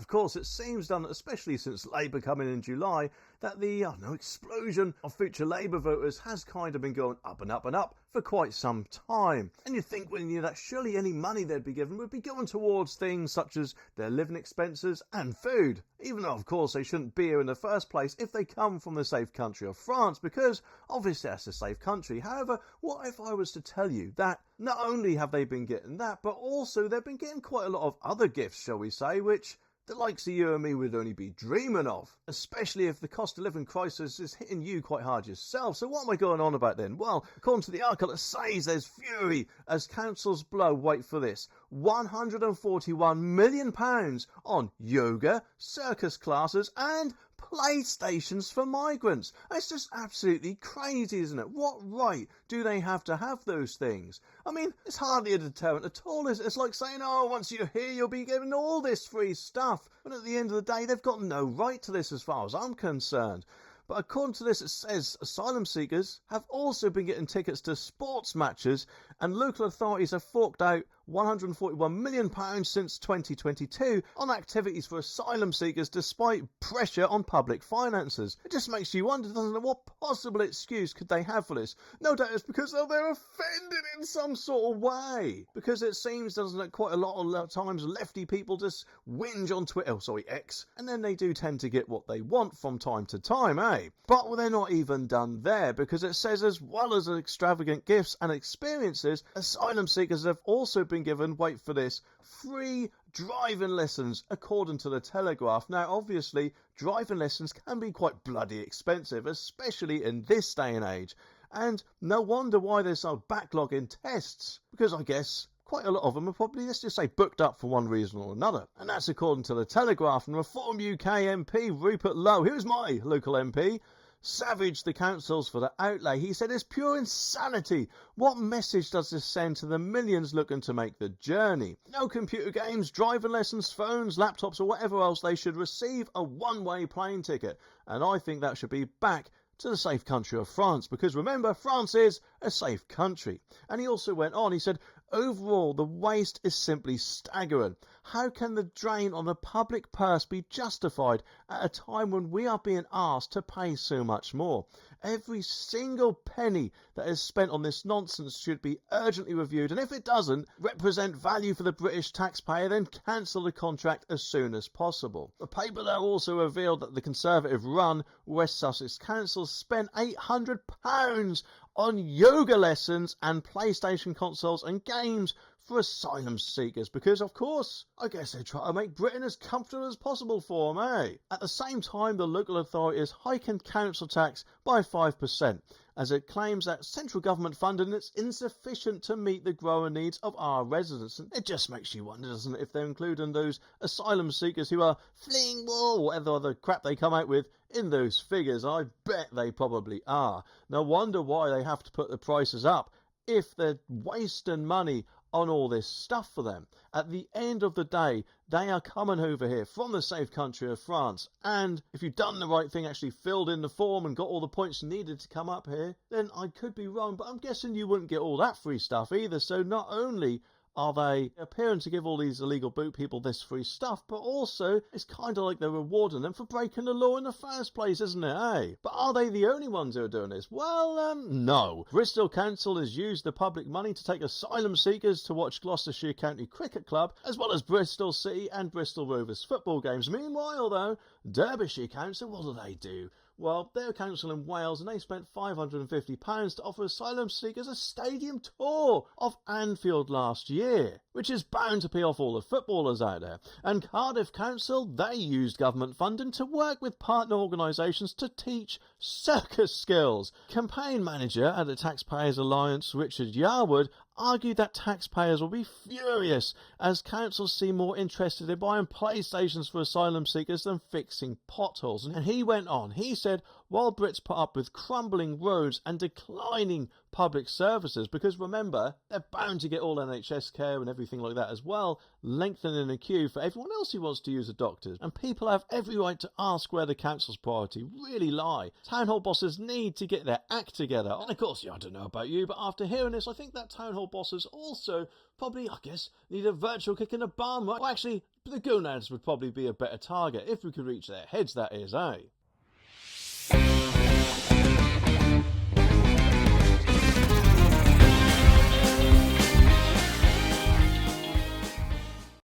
of course, it seems done, especially since Labour coming in July, that the explosion of future Labour voters has kind of been going up and up and up for quite some time. And you think, well, that surely any money they'd be given would be going towards things such as their living expenses and food. Even though, of course, they shouldn't be here in the first place if they come from the safe country of France, because obviously that's a safe country. However, what if I was to tell you that not only have they been getting that, but also they've been getting quite a lot of other gifts, shall we say, which the likes of you and me would only be dreaming of, especially if the cost of living crisis is hitting you quite hard yourself. So what am I going on about then? Well, according to the article, it says there's fury as councils blow, wait for this, £141 million on yoga, circus classes and playstations for migrants. It's just absolutely crazy, isn't it? What right do they have to have those things? I mean, it's hardly a deterrent at all. It's like saying, oh, once you're here, you'll be given all this free stuff. But at the end of the day, they've got no right to this as far as I'm concerned. But according to this, it says asylum seekers have also been getting tickets to sports matches, and local authorities have forked out £141 million since 2022 on activities for asylum seekers despite pressure on public finances. It just makes you wonder, doesn't it, what possible excuse could they have for this? No doubt it's because they're offended in some sort of way. Because it seems, doesn't it, quite a lot of times lefty people just whinge on Twitter, X, and then they do tend to get what they want from time to time, eh? But they're not even done there, because it says as well as extravagant gifts and experiences, asylum seekers have also been given, wait for this, free driving lessons, according to the Telegraph. Now, obviously, driving lessons can be quite bloody expensive, especially in this day and age. And no wonder why there's a backlog in tests, because I guess quite a lot of them are probably, let's just say, booked up for one reason or another. And that's according to the Telegraph. And Reform UK MP Rupert Lowe, who's my local MP, savaged the councils for the outlay. He said it's pure insanity. What message does this send to the millions looking to make the journey? No computer games, driving lessons, phones, laptops or whatever else. They should receive a one-way plane ticket. And I think that should be back to the safe country of France, because remember, France is a safe country. And he also went on, he said, overall, the waste is simply staggering. How can the drain on the public purse be justified at a time when we are being asked to pay so much more? Every single penny that is spent on this nonsense should be urgently reviewed, and if it doesn't represent value for the British taxpayer, then cancel the contract as soon as possible. The paper there also revealed that the Conservative-run West Sussex Council spent £800 on yoga lessons and PlayStation consoles and games for asylum seekers, because of course I guess they try to make Britain as comfortable as possible for them, eh? At the same time, the local authority is hiking council tax by 5%, as it claims that central government funding is insufficient to meet the growing needs of our residents. And it just makes you wonder, doesn't it, if they're including those asylum seekers who are fleeing war or whatever other crap they come out with in those figures. I bet they probably are. No wonder why they have to put the prices up if they're wasting money on all this stuff for them. At the end of the day, they are coming over here from the safe country of France, and if you've done the right thing, actually filled in the form and got all the points needed to come up here, then I could be wrong, but I'm guessing you wouldn't get all that free stuff either. So not only are they appearing to give all these illegal boot people this free stuff, but also it's kind of like they're rewarding them for breaking the law in the first place, isn't it, eh? But are they the only ones who are doing this? Well, no. Bristol Council has used the public money to take asylum seekers to watch Gloucestershire County Cricket Club, as well as Bristol City and Bristol Rovers football games. Meanwhile, though, Derbyshire Council, what do? Well, they're a council in Wales, and they spent £550 to offer asylum seekers a stadium tour of Anfield last year, which is bound to pay off all the footballers out there. And Cardiff Council, they used government funding to work with partner organisations to teach circus skills. Campaign manager at the Taxpayers Alliance, Richard Yarwood, argued that taxpayers will be furious as councils seem more interested in buying PlayStations for asylum seekers than fixing potholes. And he went on, he said, while Brits put up with crumbling roads and declining public services, because remember, they're bound to get all NHS care and everything like that as well, lengthening the queue for everyone else who wants to use the doctors. And people have every right to ask where the council's priority really lie. Town hall bosses need to get their act together. And of course, I don't know about you, but after hearing this, I think that town hall bosses also probably, I guess, need a virtual kick in the bum, right? Well, actually, But the gonads would probably be a better target if we could reach their heads, that is, eh?